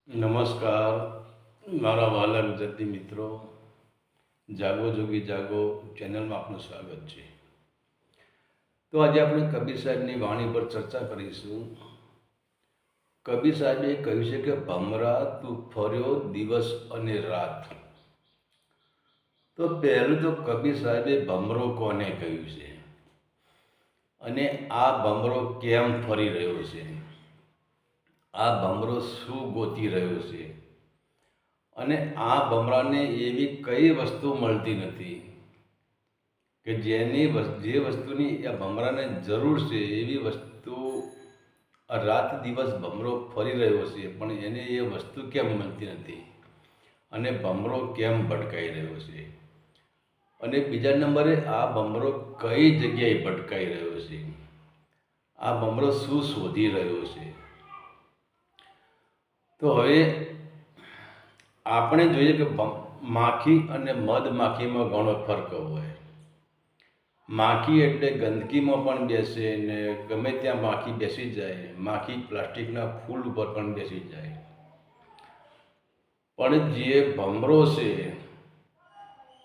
નમસ્કાર મારા વહાલા ગુજરાતી મિત્રો, જાગો જોગી જાગો ચેનલમાં આપનું સ્વાગત છે. તો આજે આપણે કબીર સાહેબની વાણી પર ચર્ચા કરીશું. કબીર સાહેબે કહ્યું છે કે ભમરા તું ફર્યો દિવસ અને રાત. તો પહેલું તો કબીર સાહેબે ભમરો કોને કહ્યું છે અને આ ભમરો કેમ ફરી રહ્યો છે, આ ભમરો શું ગોતી રહ્યો છે અને આ ભમરાને એવી કઈ વસ્તુ મળતી નથી કે જે વસ્તુની આ ભમરાને જરૂર છે એવી વસ્તુ આ રાત દિવસ ભમરો ફરી રહ્યો છે, પણ એને એ વસ્તુ કેમ મળતી નથી અને ભમરો કેમ ભટકાઈ રહ્યો છે. અને બીજા નંબરે આ ભમરો કઈ જગ્યાએ ભટકાઈ રહ્યો છે, આ ભમરો શું શોધી રહ્યો છે. તો હવે આપણે જોઈએ કે માખી અને મધમાખીમાં ઘણો ફરક હોય. માખી એટલે ગંદકીમાં પણ બેસે ને ગમે ત્યાં માખી બેસી જાય. માખી પ્લાસ્ટિકના ફૂલ ઉપર પણ બેસી જાય. પણ જે ભમરો છે,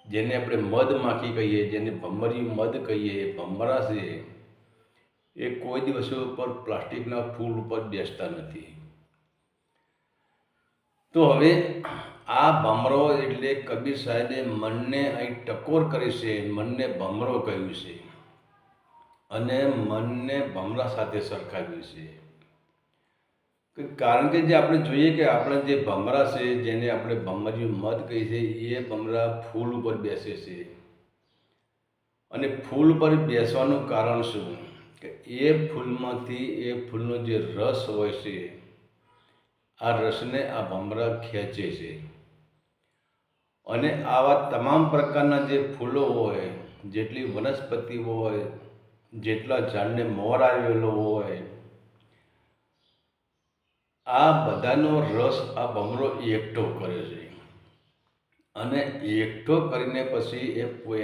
જેને આપણે મધમાખી કહીએ, જેને ભમરિયું મધ કહીએ, ભમરા છે, એ કોઈ દિવસો ઉપર પ્લાસ્ટિકના ફૂલ ઉપર બેસતા નથી. તો હવે આ ભમરો એટલે કબીર સાહેબે મનને અહીં ટકોર કરી છે, મનને ભમરો કહ્યું છે અને મનને ભમરા સાથે સરખાવ્યું છે. કારણ કે જે આપણે જોઈએ કે આપણે જે ભમરા છે, જેને આપણે ભમરિયું મધ કહીએ છીએ, એ ભમરા ફૂલ ઉપર બેસે છે. અને ફૂલ પર બેસવાનું કારણ શું કે એ ફૂલમાંથી એ ફૂલનો જે રસ હોય છે, આ રસને આ ભમરા ખેંચે છે. અને આવા તમામ પ્રકારના જે ફૂલો હોય, જેટલી વનસ્પતિઓ હોય, જેટલા ઝાડને મોર આવેલો હોય, આ બધાનો રસ આ ભમરો એકઠો કરે છે. અને એકઠો કરીને પછી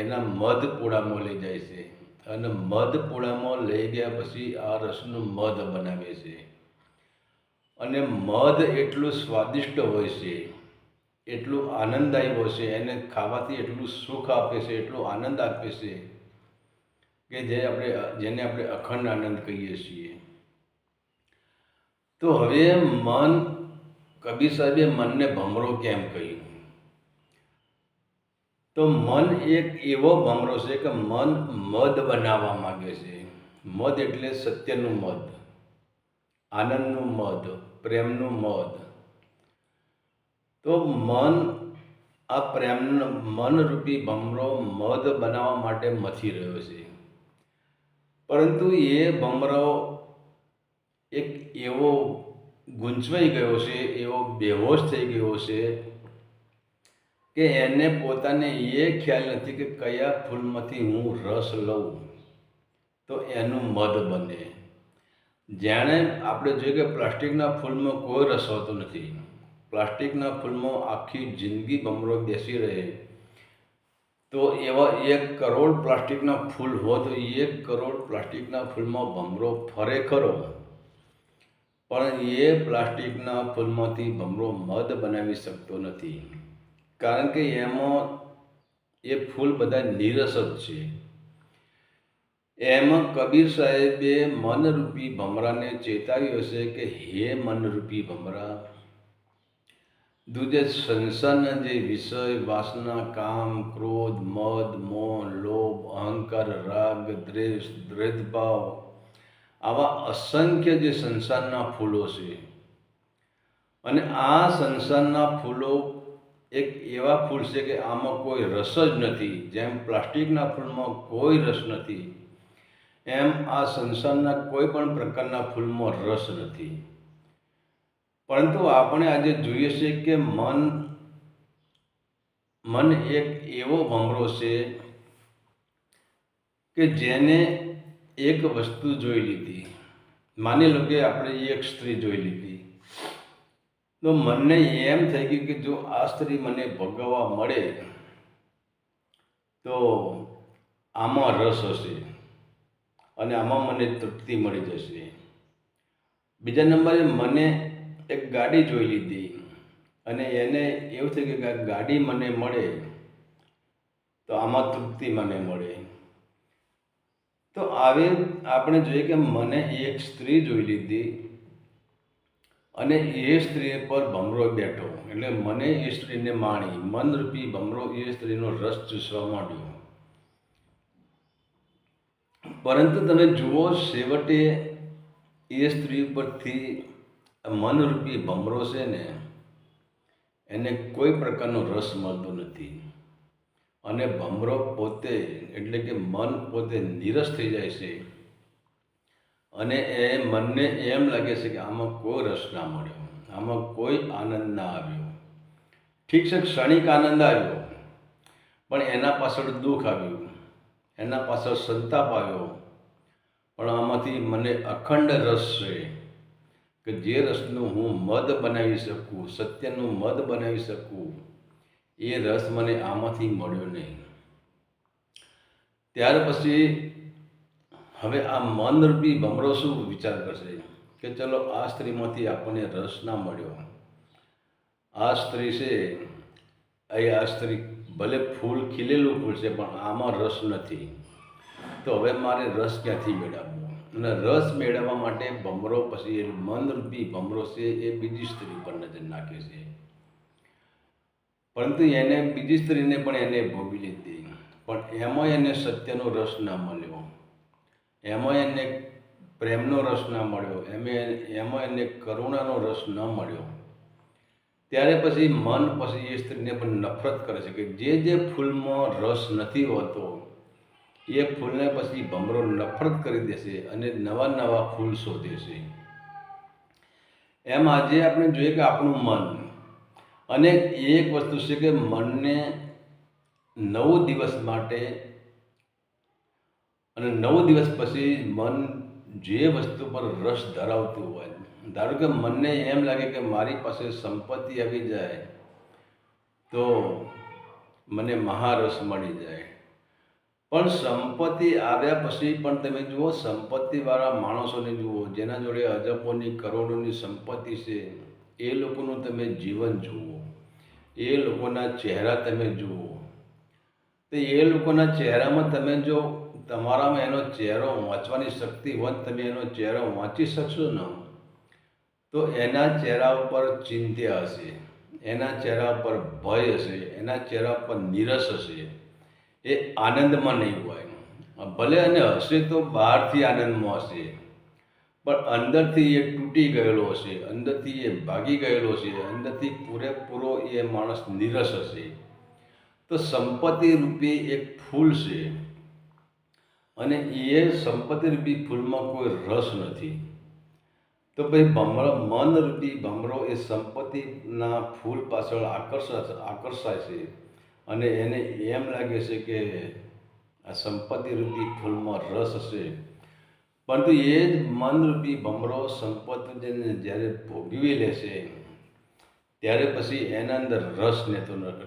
એના મધ પૂડામાં લઈ જાય છે. અને મધ પૂડામાં લઈ ગયા પછી આ રસનું મધ બનાવે છે. અને મધ એટલું સ્વાદિષ્ટ હોય છે, એટલું આનંદદાયી હોય છે, એને ખાવાથી એટલું સુખ આપે છે, એટલો આનંદ આપે છે કે જેને આપણે અખંડ આનંદ કહીએ છીએ. તો હવે કબીર સાહેબે મનને ભમરો કેમ કહ્યું? તો મન એક એવો ભમરો છે કે મન મધ બનાવવા માગે છે. મધ એટલે સત્યનું મધ, આનંદનું મધ, પ્રેમનું મધ. તો મનરૂપી ભમરો મધ બનાવવા માટે મથી રહ્યો છે. પરંતુ એ ભમરો એક એવો ગૂંચવાઈ ગયો છે, એવો બેહોશ થઈ ગયો છે કે એને પોતાને એ ખ્યાલ નથી કે કયા ફૂલમાંથી હું રસ લઉં તો એનું મધ બને. જાણે આપણે જોઈએ કે પ્લાસ્ટિકના ફૂલમાં કોઈ રસ હોતો નથી. પ્લાસ્ટિકના ફૂલમાં આખી જિંદગી ભમરો બેસી રહે તો એવા 1 કરોડ પ્લાસ્ટિકના ફૂલ હોય તો 1 કરોડ પ્લાસ્ટિકના ફૂલમાં ભમરો ફરે ખરો, પણ એ પ્લાસ્ટિકના ફૂલમાંથી ભમરો મધ બનાવી શકતો નથી. કારણ કે એમાં એ ફૂલ બધા નીરસ જ છે. એમાં કબીર સાહેબે મનરૂપી ભમરાને ચેતાવ્યો છે કે હે મનરૂપી ભમરા, તું જે સંસારના જે વિષય, વાસના, કામ, ક્રોધ, મદ, મોહ, લોભ, અહંકાર, રાગ, દ્વેષ, દ્વૈતભાવ, આવા અસંખ્ય જે સંસારના ફૂલો છે, અને આ સંસારના ફૂલો એક એવા ફૂલ છે કે આમાં કોઈ રસ જ નથી. જેમ પ્લાસ્ટિકના ફૂલમાં કોઈ રસ નથી, એમ આ સંસારના કોઈ પણ પ્રકારના ફૂલમાં રસ નથી. પરંતુ આપણે આજે જોઈએ છે કે મન એક એવો ભમરો છે કે જેને એક વસ્તુ જોઈ લીધી. માની લો કે આપણે એક સ્ત્રી જોઈ લીધી, તો મનને એમ થઈ ગયું કે જો આ સ્ત્રી મને ભોગવવા મળે તો આમાં રસ હશે અને આમાં મને તૃપ્તિ મળી જશે. બીજા નંબરે મને એક ગાડી જોઈ લીધી અને એને એવું થયું કે આ ગાડી મને મળે તો આમાં તૃપ્તિ મને મળે. તો આવી આપણે જોઈએ કે મને એક સ્ત્રી જોઈ લીધી અને એ સ્ત્રી પર ભમરો બેઠો, એટલે મને એ સ્ત્રીને માણી, મનરૂપી ભમરો એ સ્ત્રીનો રસ ચૂસવા માંડ્યો. પરંતુ તમે જુઓ, છેવટે એ સ્ત્રી પરથી મનરૂપી ભમરો છે ને, એને કોઈ પ્રકારનો રસ મળતો નથી. અને ભમરો પોતે એટલે કે મન પોતે નીરસ થઈ જાય છે અને એ મનને એમ લાગે છે કે આમાં કોઈ રસ ના મળ્યો, આમાં કોઈ આનંદ ના આવ્યો. ઠીક છે, ક્ષણિક આનંદ આવ્યો, પણ એના પાછળ દુઃખ આવ્યું, એના પાછળ સંતાપ આવ્યો. પણ આમાંથી મને અખંડ રસ છે કે જે રસનું હું મધ બનાવી શકું, સત્યનું મધ બનાવી શકું, એ રસ મને આમાંથી મળ્યો નહીં. ત્યાર પછી હવે આ મનરૂપી ભમરો શું વિચાર કરશે કે ચલો આ સ્ત્રીમાંથી આપણને રસ ના મળ્યો, આ સ્ત્રી છે આ સ્ત્રી ભલે ફૂલ ખીલેલું ફૂલ છે પણ આમાં રસ નથી, તો હવે મારે રસ ક્યાંથી મેળવવો? અને રસ મેળવવા માટે ભમરો પછી એ મનરૂપી ભમરો છે એ બીજી સ્ત્રી પર નજર નાખે છે. પરંતુ એને બીજી સ્ત્રીને પણ એને ભોગવી લીધી, પણ એમાં એને સત્યનો રસ ના મળ્યો, એમાં એને પ્રેમનો રસ ના મળ્યો, એમાં એને કરુણાનો રસ ન મળ્યો. ત્યારે પછી મન પછી એ સ્ત્રીને પણ નફરત કરે છે કે જે ફૂલમાં રસ નથી હોતો એ ફૂલને પછી ભમરો નફરત કરી દેશે અને નવા નવા ફૂલ શોધે છે. એમ આજે આપણે જોઈએ કે આપણું મન, અને એક વસ્તુ છે કે મનને 9 દિવસ માટે અને 9 દિવસ પછી મન જે વસ્તુ પર રસ ધરાવતું હોય, ધારો કે મનને એમ લાગે કે મારી પાસે સંપત્તિ આવી જાય તો મને મહારસ મળી જાય. પણ સંપત્તિ આવ્યા પછી પણ તમે જુઓ, સંપત્તિવાળા માણસોને જુઓ, જેના જોડે અજબોની કરોડોની સંપત્તિ છે, એ લોકોનું તમે જીવન જુઓ, એ લોકોના ચહેરા તમે જુઓ, તો એ લોકોના ચહેરામાં તમે જો તમારામાં એનો ચહેરો વાંચવાની શક્તિ હોય, તમે એનો ચહેરો વાંચી શકશો ને, તો એના ચહેરા ઉપર ચિંતા હશે, એના ચહેરા ઉપર ભય હશે, એના ચહેરા ઉપર નિરસ હશે, એ આનંદમાં નહીં હોય. ભલે અને હશે તો બહારથી આનંદમાં હશે, પણ અંદરથી એ તૂટી ગયેલો હશે, અંદરથી એ ભાગી ગયેલો હશે, અંદરથી પૂરેપૂરો એ માણસ નિરસ હશે. તો સંપત્તિ રૂપી એક ફૂલ છે અને એ સંપત્તિ રૂપી ફૂલમાં કોઈ રસ નથી. તો ભાઈ મનરૂપી ભમરો એ સંપત્તિના ફૂલ પાછળ આકર્ષાય છે અને એને એમ લાગે છે કે આ સંપત્તિ રૂપી ફૂલમાં રસ હશે. પરંતુ એ જ મનરૂપી ભમરો સંપત્તિને જ્યારે ભોગવી લેશે ત્યારે પછી એના અંદર રસ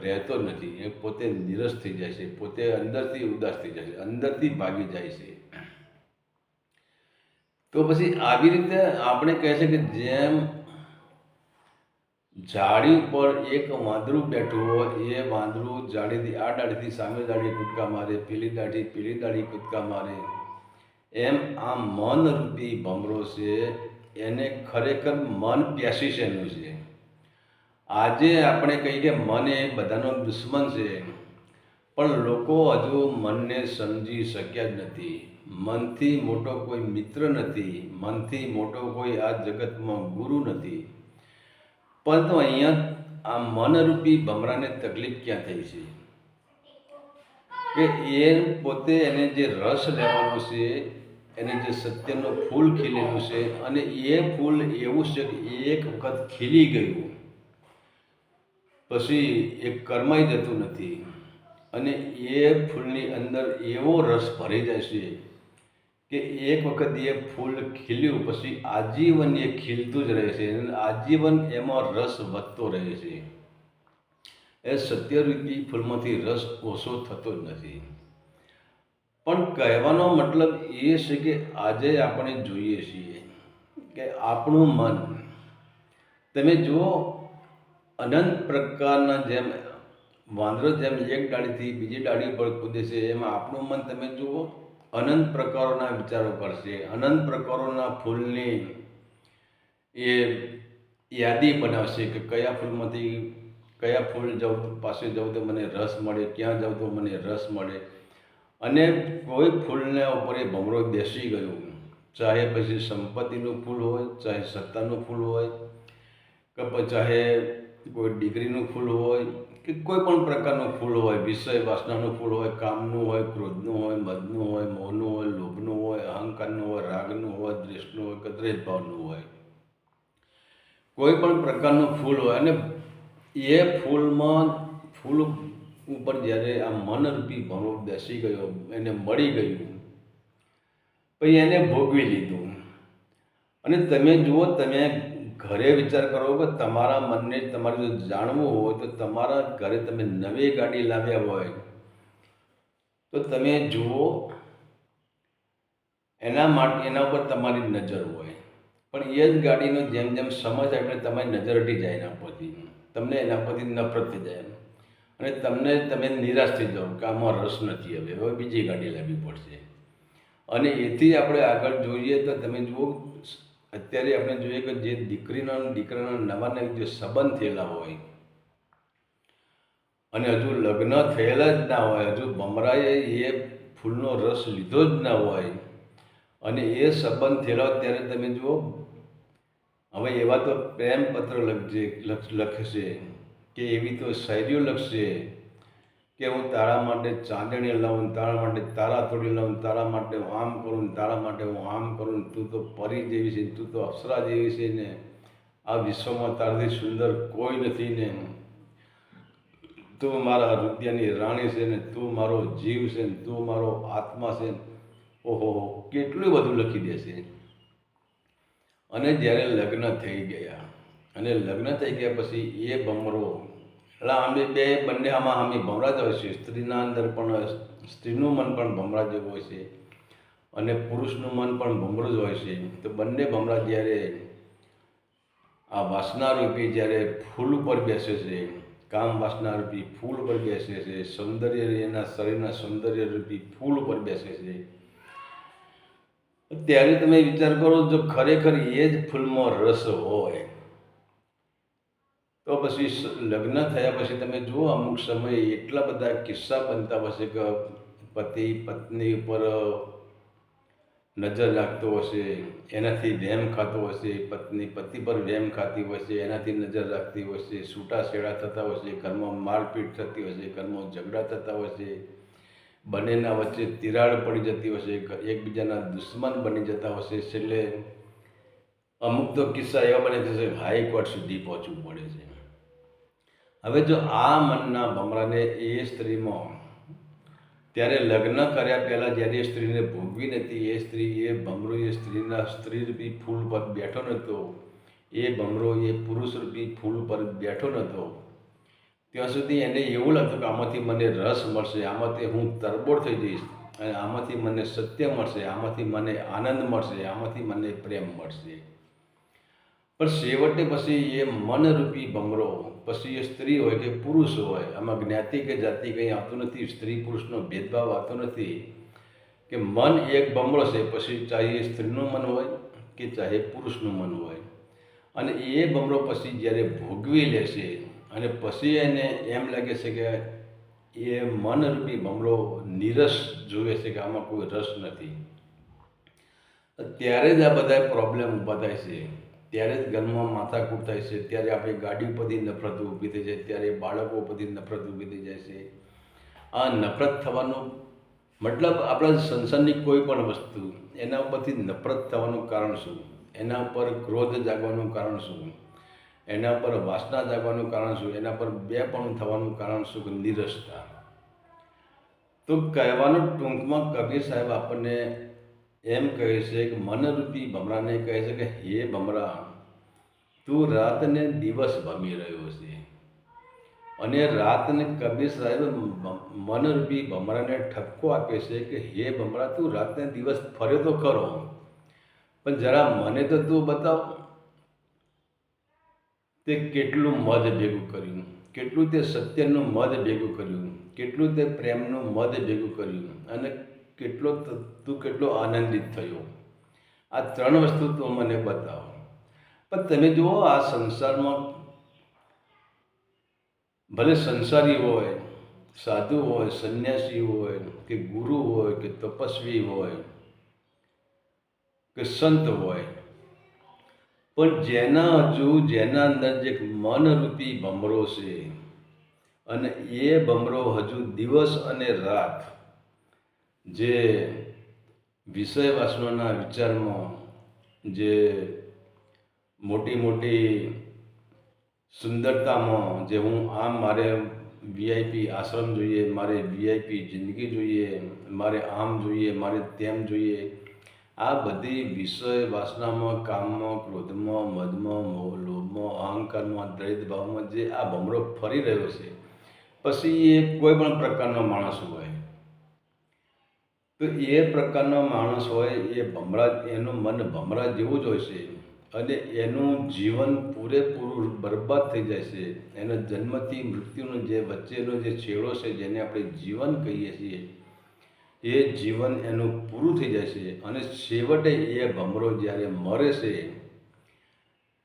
રહેતો નથી. એ પોતે નિરસ થઈ જાય છે, પોતે અંદરથી ઉદાસ થઈ જાય છે, અંદરથી ભાગી જાય છે. તો પછી આવી રીતે આપણે કહે છે કે જેમ ઝાડી ઉપર એક વાંદરું બેઠું હોય, એ વાંદરું ઝાડીથી આ ડાળીથી સામે ડાળી કૂદકા મારે, પેલી ડાળી કૂદકા મારે, એમ આ મનરૂપી ભમરો છે એને ખરેખર મન પેશિશનનું છે. આજે આપણે કહીએ કે મન એ બધાનો દુશ્મન છે, પણ લોકો હજુ મનને સમજી શક્યા જ નથી. મનથી મોટો કોઈ મિત્ર નથી, મનથી મોટો કોઈ આ જગતમાં ગુરુ નથી. પરંતુ અહીંયા આ મનરૂપી ભમરાને તકલીફ ક્યાં થઈ છે કે એ પોતે એને જે રસ લેવાનો છે, એને જે સત્યનું ફૂલ ખીલેલું છે, અને એ ફૂલ એવું છે કે એક વખત ખીલી ગયું પછી એ કરમાઈ જતું નથી, અને એ ફૂલની અંદર એવો રસ ભરી જાય છે કે એક વખત એ ફૂલ ખીલ્યું પછી આજીવન એ ખીલતું જ રહે છે અને આજીવન એમાં રસ વધતો રહે છે. એ સત્યરૂપી ફૂલમાંથી રસ ઓછો થતો જ નથી. પણ કહેવાનો મતલબ એ છે કે આજે આપણે જોઈએ છીએ કે આપણું મન, તમે જુઓ, અનંત પ્રકારના જેમ વાંદરો જેમ એક ડાળીથી બીજી ડાળી પર કૂદે છે, એમાં આપણું મન તમે જુઓ અનંત પ્રકારોના વિચારો કરશે, અનંત પ્રકારોના ફૂલની એ યાદી બનાવશે કે કયા ફૂલમાંથી કયા ફૂલ પાસે જાઉં તો મને રસ મળે, ક્યાં જાઉં તો મને રસ મળે. અને કોઈ ફૂલના ઉપર એ ભમરો બેસી ગયો, ચાહે પછી સંપત્તિનું ફૂલ હોય, ચાહે સત્તાનું ફૂલ હોય, કે ચાહે કોઈ ડિગ્રીનું ફૂલ હોય, કે કોઈ પણ પ્રકારનું ફૂલ હોય, વિષય વાસનાનું ફૂલ હોય, કામનું હોય, ક્રોધનું હોય, મદનું હોય, મોહનું હોય, લોભનું હોય, અહંકારનું હોય, રાગનું હોય, દ્વેષનું હોય, કે દ્વેષભાવનું હોય, કોઈ પણ પ્રકારનું ફૂલ હોય. અને એ ફૂલ ઉપર જ્યારે આ મનરૂપી ભમરો બેસી ગયો, એને મળી ગયું, પછી એને ભોગવી લીધું. અને તમે જુઓ, તમે ઘરે વિચાર કરો કે તમારા મનને તમારે જો જાણવું હોય તો તમારા ઘરે તમે નવી ગાડી લાવ્યા હોય તો તમે જુઓ એના ઉપર તમારી નજર હોય, પણ એ જ ગાડીનો જેમ જેમ સમય થાય એટલે તમારી નજર હટી જાય એના પરથી, તમને એના પરથી નફરત થઈ જાય અને તમે નિરાશ થઈ જાઓ કે આમાં રસ નથી, હવે બીજી ગાડી લાવવી પડશે. અને એથી આપણે આગળ જોઈએ તો તમે જુઓ, અત્યારે આપણે જોઈએ કે જે દીકરીના દીકરાના નવા જે સંબંધ થયેલા હોય અને હજુ લગ્ન થયેલા જ ના હોય, હજુ ભમરાએ એ ફૂલનો રસ લીધો જ ના હોય અને એ સંબંધ થયેલા હોય, ત્યારે તમે જુઓ હવે એવા તો પ્રેમપત્ર લખશે કે એવી તો શાયરીઓ લખશે કે હું તારા માટે ચાંદણી લાવું, તારા માટે તારા તોડી લાવું, તારા માટે હું આમ કરું, તારા માટે હું આમ કરું, તું તો પરી જેવી છે, તું તો અપ્સરા જેવી છે ને, આ વિશ્વમાં તારાથી સુંદર કોઈ નથી ને, તું મારા હૃદયની રાણી છે ને, તું મારો જીવ છે ને, તું મારો આત્મા છે. ઓહો, કેટલું બધું લખી દેશે. અને જ્યારે લગ્ન થઈ ગયા અને લગ્ન થઈ ગયા પછી એ ભમરો એટલે બંને આમાં ભમરા જ હોય છે. સ્ત્રીના અંદર પણ સ્ત્રીનું મન પણ ભમરા જેવું હોય છે અને પુરુષનું મન પણ ભમરું જ હોય છે. તો બંને ભમરા જ્યારે આ વાસનારૂપી જ્યારે ફૂલ ઉપર બેસે છે, કામ વાસનારૂપી ફૂલ ઉપર બેસે છે, સૌંદર્ય એના શરીરના સૌંદર્યરૂપી ફૂલ ઉપર બેસે છે, ત્યારે તમે વિચાર કરો જો ખરેખર એ જ ફૂલમાં રસ હોય તો પછી લગ્ન થયા પછી તમે જુઓ અમુક સમયે એટલા બધા કિસ્સા બનતા હશે કે પતિ પત્ની ઉપર નજર રાખતો હશે, એનાથી વેમ ખાતો હશે, પત્ની પતિ પર વેમ ખાતી હશે, એનાથી નજર રાખતી હશે, છૂટાછેડા થતા હશે, ઘરમાં મારપીટ થતી હશે, ઘરમાં ઝઘડા થતા હશે, બંનેના વચ્ચે તિરાડ પડી જતી હશે, એકબીજાના દુશ્મન બની જતા હશે. છેલ્લે અમુક તો કિસ્સા એવા બને છે કે હાઈકોર્ટ સુધી પહોંચવું પડે છે. હવે જો આ મનના ભમરાને એ સ્ત્રીમાં ત્યારે લગ્ન કર્યા પહેલાં જ્યારે એ સ્ત્રીને ભોગવી નથી, એ ભમરો એ સ્ત્રીરૂપી ફૂલ પર બેઠો નહોતો, એ ભમરો એ પુરુષરૂપી ફૂલ પર બેઠો નહોતો, ત્યાં સુધી એને એવું લાગતું કે આમાંથી મને રસ મળશે, આમાંથી હું તરબોળ થઈ જઈશ અને આમાંથી મને સત્ય મળશે, આમાંથી મને આનંદ મળશે, આમાંથી મને પ્રેમ મળશે. પણ છેવટે પછી એ મનરૂપી ભમરો, પછી એ સ્ત્રી હોય કે પુરુષ હોય, આમાં જ્ઞાતિ કે જાતિ કંઈ આવતું નથી, સ્ત્રી પુરુષનો ભેદભાવ આવતો નથી, કે મન એક ભમરો છે. પછી ચાહે એ સ્ત્રીનું મન હોય કે ચાહે પુરુષનું મન હોય, અને એ ભમરો પછી જ્યારે ભોગવી લેશે અને પછી એને એમ લાગે છે કે એ મનરૂપી ભમરો નિરસ જુએ છે કે આમાં કોઈ રસ નથી, ત્યારે જ આ બધા પ્રોબ્લેમ ઊભા થાય છે, ત્યારે જ ઘરમાં માથાકૂટ થાય છે, ત્યારે આપણી ગાડી પરથી નફરત ઊભી થઈ જાય, ત્યારે બાળકો પરથી નફરત ઊભી થઈ જાય છે. આ નફરત થવાનું મતલબ આપણા સંસારની કોઈ પણ વસ્તુ એના ઉપરથી નફરત થવાનું કારણ શું, એના ઉપર ક્રોધ જાગવાનું કારણ શું, એના પર વાસના જાગવાનું કારણ શું, એના પર બેપણું થવાનું કારણ શું, કે નિરસતા. તો કહેવાનું ટૂંકમાં કબીર સાહેબ આપણને એમ કહે છે કે મનરૂપી ભમરાને કહે છે કે હે ભમરા, તું રાતને દિવસ ભમી રહ્યો છે. અને રાતને કબીર સાહેબ મનરૂપી ભમરાને ઠપકો આપે છે કે હે ભમરા, તું રાતને દિવસ ફર્યો તો ખરો, પણ જરા મને તો તું બતાવ, તે તે કેટલું મધ ભેગું કર્યું, કેટલું તે સત્યનું મધ ભેગું કર્યું, કેટલું તે પ્રેમનું મધ ભેગું કર્યું, અને તું કેટલો આનંદિત થયો. આ 3 વસ્તુ તું મને બતાવો. પણ તમે જુઓ, આ સંસારમાં ભલે સંસારી હોય, સાધુ હોય, સંન્યાસી હોય, કે ગુરુ હોય, કે તપસ્વી હોય, કે સંત હોય, પણ જેના અંદર જે મનરૂપી ભમરો છે, અને એ ભમરો હજુ દિવસ અને રાત જે વિષય વાસનાના વિચારમાં, જે મોટી મોટી સુંદરતામાં, જે હું આમ મારે VIP આશ્રમ જોઈએ, મારે VIP જિંદગી જોઈએ, મારે આમ જોઈએ, મારે તેમ જોઈએ, આ બધી વિષય વાસનામાં, કામમાં, ક્રોધમાં, મદમાં, લોભમાં, અહંકારમાં, દ્વૈત ભાવમાં જે આ ભમરો ફરી રહ્યો છે, પછી એ કોઈ પણ પ્રકારનો માણસ હોય, તો એ પ્રકારનો માણસ હોય, એ એનું મન ભમરા જેવું જ હોય છે, અને એનું જીવન પૂરેપૂરું બરબાદ થઈ જાય છે. એનો જન્મથી મૃત્યુનો જે વચ્ચેનો જે છેડો છે, જેને આપણે જીવન કહીએ છીએ, એ જીવન એનું પૂરું થઈ જાય છે. અને છેવટે એ ભમરો જ્યારે મરે છે,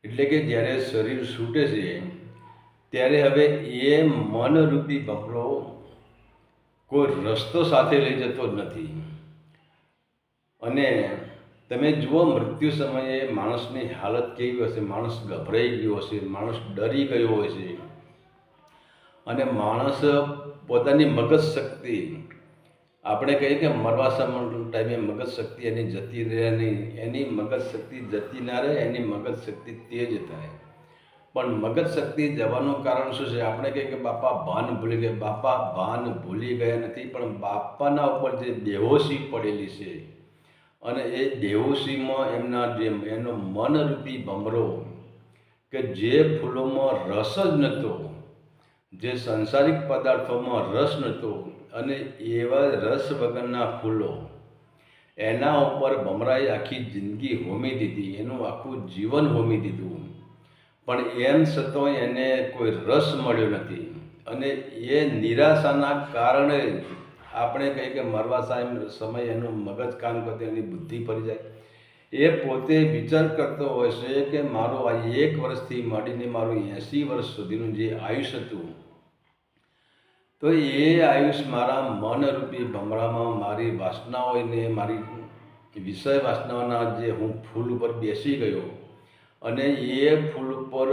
એટલે કે જ્યારે શરીર છૂટે છે, ત્યારે હવે એ મનરૂપી ભમરો કોઈ રસ્તો સાથે લઈ જતો નથી. અને તમે જુઓ, મૃત્યુ સમયે માણસની હાલત કેવી હશે. માણસ ગભરાઈ ગયો હશે, માણસ ડરી ગયો હોય છે, અને માણસ પોતાની મગજ શક્તિ, આપણે કહીએ કે મરવા ટાઈમે મગજ શક્તિ એની જતી રહે નહીં, એની મગજ શક્તિ જતી ના રહે, એની મગજ શક્તિ તેજ થાય. પણ મગજ શક્તિ જવાનું કારણ શું છે? આપણે કહીએ કે બાપા ભાન ભૂલી ગયા. બાપા ભાન ભૂલી ગયા નથી, પણ બાપાના ઉપર જે બેહોશી પડેલી છે, અને એ બેહોશીમાં એનો મનરૂપી ભમરો, કે જે ફૂલોમાં રસ જ નહોતો, જે સંસારિક પદાર્થોમાં રસ નહોતો, અને એવા રસ વગરના ફૂલો, એના ઉપર ભમરાએ આખી જિંદગી હોમી દીધી, એનું આખું જીવન હોમી દીધું, પણ એમ છતાં એને કોઈ રસ મળ્યો નથી. અને એ નિરાશાના કારણે આપણે કહીએ કે મરવા સમય એનું મગજ કામ કરતું, એની બુદ્ધિ ફરી જાય. એ પોતે વિચાર કરતો હોય છે કે મારું આ 1 વર્ષથી માંડીને મારું 80 વર્ષ સુધીનું જે આયુષ્ય હતું, તો એ આયુષ્ય મારા મનરૂપી ભમરામાં મારી વાસનાઓને, મારી વિષય વાસનાઓના જે હું ફૂલ ઉપર બેસી ગયો, અને એ ફૂલ ઉપર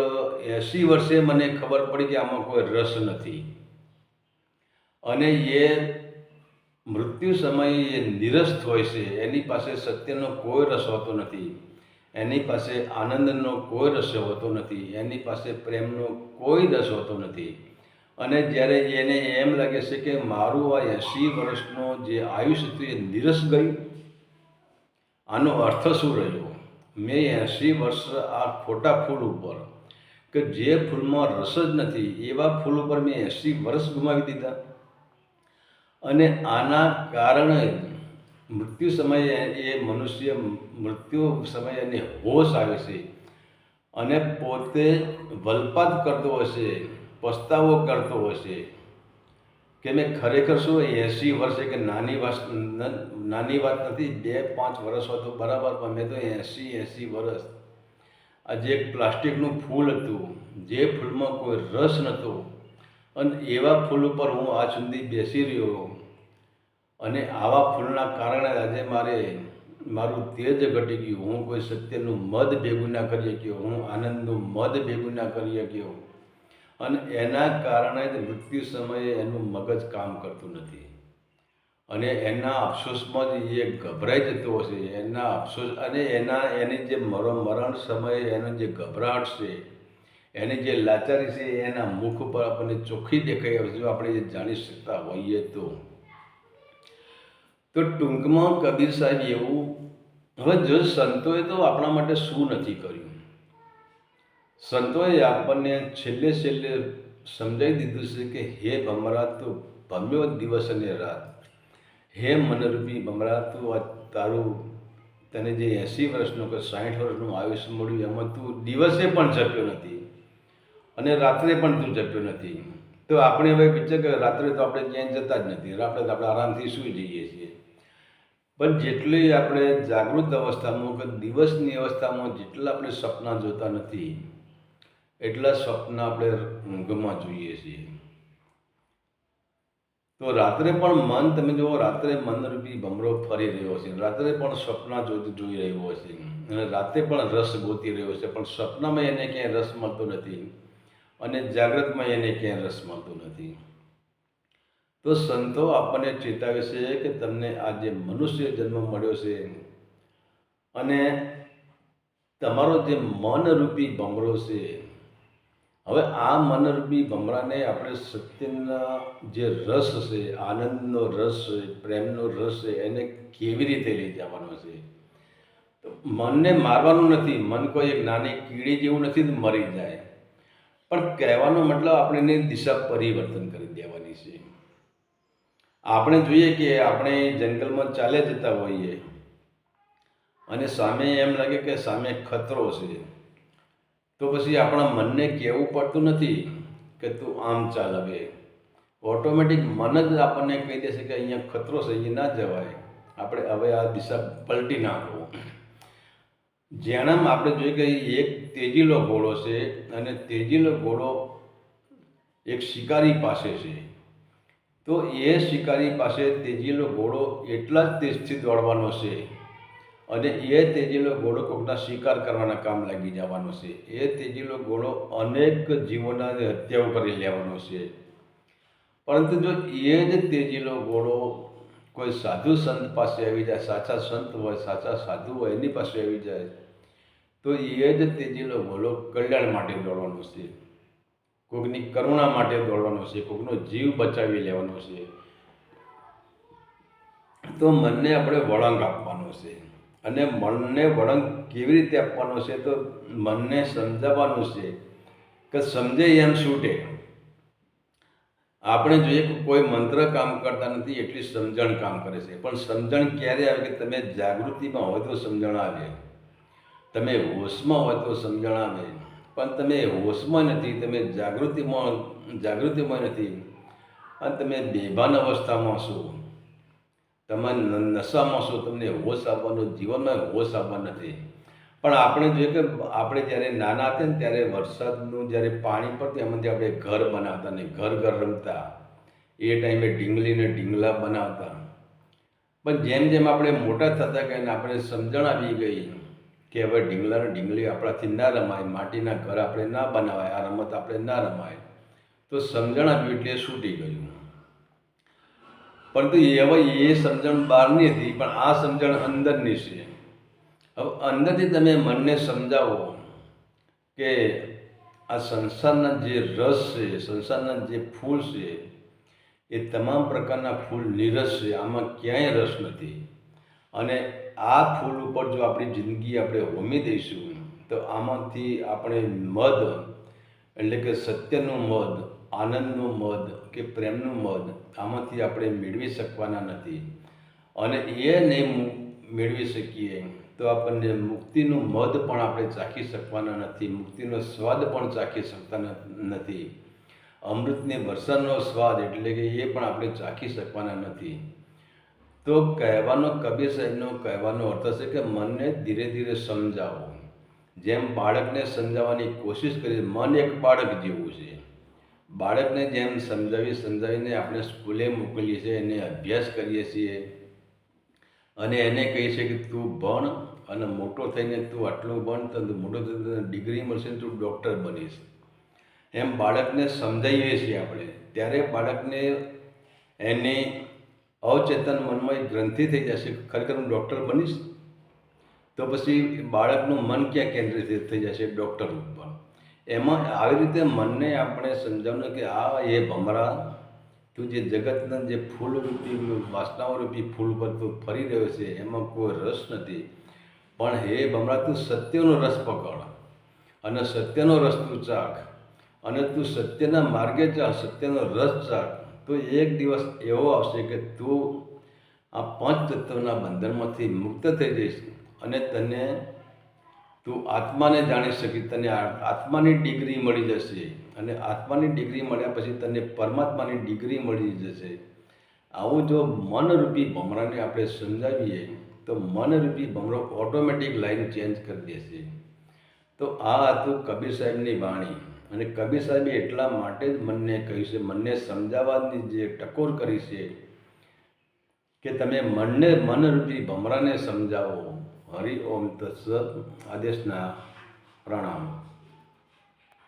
80 વર્ષે મને ખબર પડી કે આમાં કોઈ રસ નથી. અને એ મૃત્યુ સમયે એ નિરસ્ત હોય છે, એની પાસે સત્યનો કોઈ રસ હોતો નથી, એની પાસે આનંદનો કોઈ રસ હોતો નથી, એની પાસે પ્રેમનો કોઈ રસ હોતો નથી. અને જ્યારે એને એમ લાગે છે કે મારું આ 80 વર્ષનો જે આયુષ્ય હતું એ નિરસ ગયું, આનો અર્થ શું રહ્યો? મેં 80 વર્ષ આ ખોટા ફૂલ ઉપર, કે જે ફૂલમાં રસ જ નથી, એવા ફૂલ ઉપર મેં 80 વર્ષ ગુમાવી દીધા. અને આના કારણે મૃત્યુ સમયે એ મનુષ્ય મૃત્યુ સમયે એને હોશ આવે છે, અને પોતે વલપાત કરતો હશે, પસ્તાવો કરતો હશે કે મેં ખરેખર શું 80 વર્ષે, કે નાની વાત નથી, 2-5 વર્ષ હોય તો બરાબર, પણ મેં તો 80 વર્ષ આ જે પ્લાસ્ટિકનું ફૂલ હતું, જે ફૂલમાં કોઈ રસ નહોતો, અને એવા ફૂલ ઉપર હું આજ સુધી બેસી રહ્યો, અને આવા ફૂલના કારણે આજે મારું તેજ ઘટી ગયું. હું કોઈ સત્યનું મધ ભેગું ના કરી શક્યો, હું આનંદનું મધ ભેગું ના કરી શક્યો, અને એના કારણે જ મૃત્યુ સમયે એનું મગજ કામ કરતું નથી, અને એના અફસોસમાં જ એ ગભરાઈ જતો હશે. એના અફસોસ અને એની જે મરણ સમયે એનો જે ગભરાટ છે, એની જે લાચારી છે, એના મુખ ઉપર આપણને ચોખ્ખી દેખાઈ આવે, જો આપણે એ જાણી શકતા હોઈએ તો ટૂંકમાં કબીર સાહેબ એવું, હવે જો સંતોએ તો આપણા માટે શું નથી કર્યું? સંતોએ આપણને છેલ્લે સમજાવી દીધું છે કે હે ભમરા, તું ભમ્યો દિવસ અને રાત. હે મનરૂપી ભમરા, તું તને જે 80 વર્ષનું કે 60 વર્ષનું આયુષ્ય મળ્યું, એમાં તું દિવસે પણ જપ્યો નથી, અને રાત્રે પણ તું જપ્યો નથી. તો આપણે હવે વિચાર કે રાત્રે તો આપણે ક્યાંય જતા જ નથી, રાત્રે તો આપણે આરામથી સૂઈ જઈએ છીએ. પણ જેટલી આપણે જાગૃત અવસ્થામાં કે દિવસની અવસ્થામાં જેટલા આપણે સપના જોતા નથી એટલા સપના આપણે ઊંઘમાં જોઈએ છીએ. તો રાત્રે પણ મન, તમે જુઓ, રાત્રે મનરૂપી ભમરો ફરી રહ્યો છે, રાત્રે પણ સપના જોઈ રહ્યો છે, અને રાત્રે પણ રસ ગોતી રહ્યો છે, પણ સપનામાં એને ક્યાંય રસ મળતો નથી અને જાગ્રતમાં એને ક્યાંય રસ મળતો નથી. તો સંતો આપણને ચેતાવે છે કે તમને આ જે મનુષ્ય જન્મ મળ્યો છે અને તમારો જે મનરૂપી ભમરો છે, હવે આ મનરૂપી ભમરાને આપણે સત્યના જે રસ છે, આનંદનો રસ છે, પ્રેમનો રસ છે, એને કેવી રીતે લઈ જવાનો છે? તો મનને મારવાનું નથી. મન કોઈ એક નાની કીડી જેવું નથી મરી જાય, પણ કહેવાનો મતલબ આપણે એની દિશા પરિવર્તન કરી દેવાની છે. આપણે જોઈએ કે આપણે જંગલમાં ચાલે જતા હોઈએ અને સામે એમ લાગે કે સામે ખતરો છે, તો પછી આપણા મનને કહેવું પડતું નથી કે તું આમ ચાલ. હવે ઓટોમેટિક મન જ આપણને કહી દેશે કે અહીંયા ખતરો છે, અહીંયા ના જવાય, આપણે હવે આ દિશા પલટી નાખો. જેનામાં આપણે જોઈએ કે એક તેજીલો ઘોડો છે અને તેજીલો ઘોડો એક શિકારી પાસે છે. તો એ શિકારી પાસે તેજીલો ઘોડો એટલા જ તેજથી દોડવાનો છે અને એ તેજીલો ઘોડો કોઈકના શિકાર કરવાના કામ લાગી જવાનો છે. એ તેજીલો ઘોડો અનેક જીવોના હત્યાઓ કરી લેવાનો છે. પરંતુ જો એ જ તેજીલો ઘોડો કોઈ સાધુ સંત પાસે આવી જાય, સાચા સંત હોય, સાચા સાધુ હોય, એની પાસે આવી જાય, તો એ જ તેજીલો ઘોડો કલ્યાણ માટે દોડવાનો છે, કોઈકની કરુણા માટે દોડવાનો છે, કોઈકનો જીવ બચાવી લેવાનો છે. તો મનને આપણે વળાંક આપવાનો છે. અને મનને વળાંક કેવી રીતે આપવાનો છે? તો મનને સમજાવવાનું છે કે સમજે એમ છૂટે. આપણે જોઈએ કે કોઈ મંત્ર કામ કરતા નથી, એટલી સમજણ કામ કરે છે. પણ સમજણ ક્યારે આવે? કે તમે જાગૃતિમાં હોય તો સમજણ આવે, તમે હોશમાં હોય તો સમજણ આવે. પણ તમે હોશમાં નથી, તમે જાગૃતિમાં નથી અને તમે બેભાન અવસ્થામાં છો, તમે નશામાં છો, તમને હોશ આવવાનો, જીવનમાં હોશ આવવા નથી. પણ આપણે જોઈએ કે આપણે જ્યારે નાના હતા ને ત્યારે વરસાદનું જ્યારે પાણી પડતું એમાંથી આપણે ઘર બનાવતા ને ઘર રમતા. એ ટાઈમે ઢીંગલીને ઢીંગલા બનાવતા. પણ જેમ જેમ આપણે મોટા થતા ગયા ને આપણે સમજણ આવી ગઈ કે હવે ઢીંગલાને ઢીંગલી આપણાથી ના રમાય, માટીના ઘર આપણે ના બનાવાય, આ રમત આપણે ના રમાય, તો સમજણ આવી એટલે છૂટી ગયું. પરંતુ હવે એ સમજણ બહારની હતી, પણ આ સમજણ અંદરની છે. હવે અંદરથી તમે મનને સમજાવો કે આ સંસારના જે રસ છે, સંસારના જે ફૂલ છે, એ તમામ પ્રકારના ફૂલ નિરસ છે, આમાં ક્યાંય રસ નથી. અને આ ફૂલ ઉપર જો આપણી જિંદગી આપણે હોમી દઈશું તો આમાંથી આપણે મધ, એટલે કે સત્યનું મધ, આનંદનું મધ કે પ્રેમનું મધ, આમાંથી આપણે મેળવી શકવાના નથી. અને એ નહીં મેળવી શકીએ તો આપણને મુક્તિનું મધ પણ આપણે ચાખી શકવાના નથી, મુક્તિનો સ્વાદ પણ ચાખી શકતા નથી, અમૃતની વર્ષાનો સ્વાદ એટલે કે એ પણ આપણે ચાખી શકવાના નથી. તો કબીર સાહેબનો કહેવાનો અર્થ છે કે મનને ધીરે ધીરે સમજાવો. જેમ બાળકને સમજાવવાની કોશિશ કરીએ, મન એક બાળક જેવું છે. બાળકને જેમ સમજાવીને આપણે સ્કૂલે મોકલીએ છીએ, એને અભ્યાસ કરીએ છીએ અને એને કહીએ છીએ કે તું ભણ અને મોટો થઈને તું આટલું ભણ, તો મોટો થઈને ડિગ્રી મળશે ને તું ડૉક્ટર બનીશ. એમ બાળકને સમજાવીએ છીએ આપણે. ત્યારે બાળકને એને અવચેતન મનમાં એક ગ્રંથિ થઈ જશે, ખરેખર હું ડૉક્ટર બનીશ. તો પછી બાળકનું મન ક્યાં કેન્દ્રિત થઈ જશે? ડૉક્ટર ઉપર. એમાં આવી રીતે મનને આપણે સમજાવવાનું કે આ એ ભમરા, તું જે જગતના જે ફૂલરૂપી વાસનાઓરૂપી ફૂલ પર તું ફરી રહ્યો છે, એમાં કોઈ રસ નથી. પણ હે ભમરા, તું સત્યનો રસ પકડ અને સત્યનો રસ તું ચાખ અને તું સત્યના માર્ગે ચાલ, સત્યનો રસ ચાખ. તો એક દિવસ એવો આવશે કે તું આ પાંચ તત્વના બંધનમાંથી મુક્ત થઈ જઈશ અને તું આત્માને જાણી શકીશ, તને આત્માની ડિગ્રી મળી જશે. અને આત્માની ડિગ્રી મળ્યા પછી તને પરમાત્માની ડિગ્રી મળી જશે. આવું જો મનરૂપી ભમરાને આપણે સમજાવીએ તો મનરૂપી ભમરો ઓટોમેટિક લાઈન ચેન્જ કરી દેશે. તો આ હતું કબીર સાહેબની વાણી. અને કબીર સાહેબે એટલા માટે જ મનને કહ્યું છે, મનને સમજાવવાની જે ટકોર કરી છે કે તમે મનરૂપી ભમરાને સમજાવો. હરિ ઓમ તત્સત. આદેશના પ્રણામ.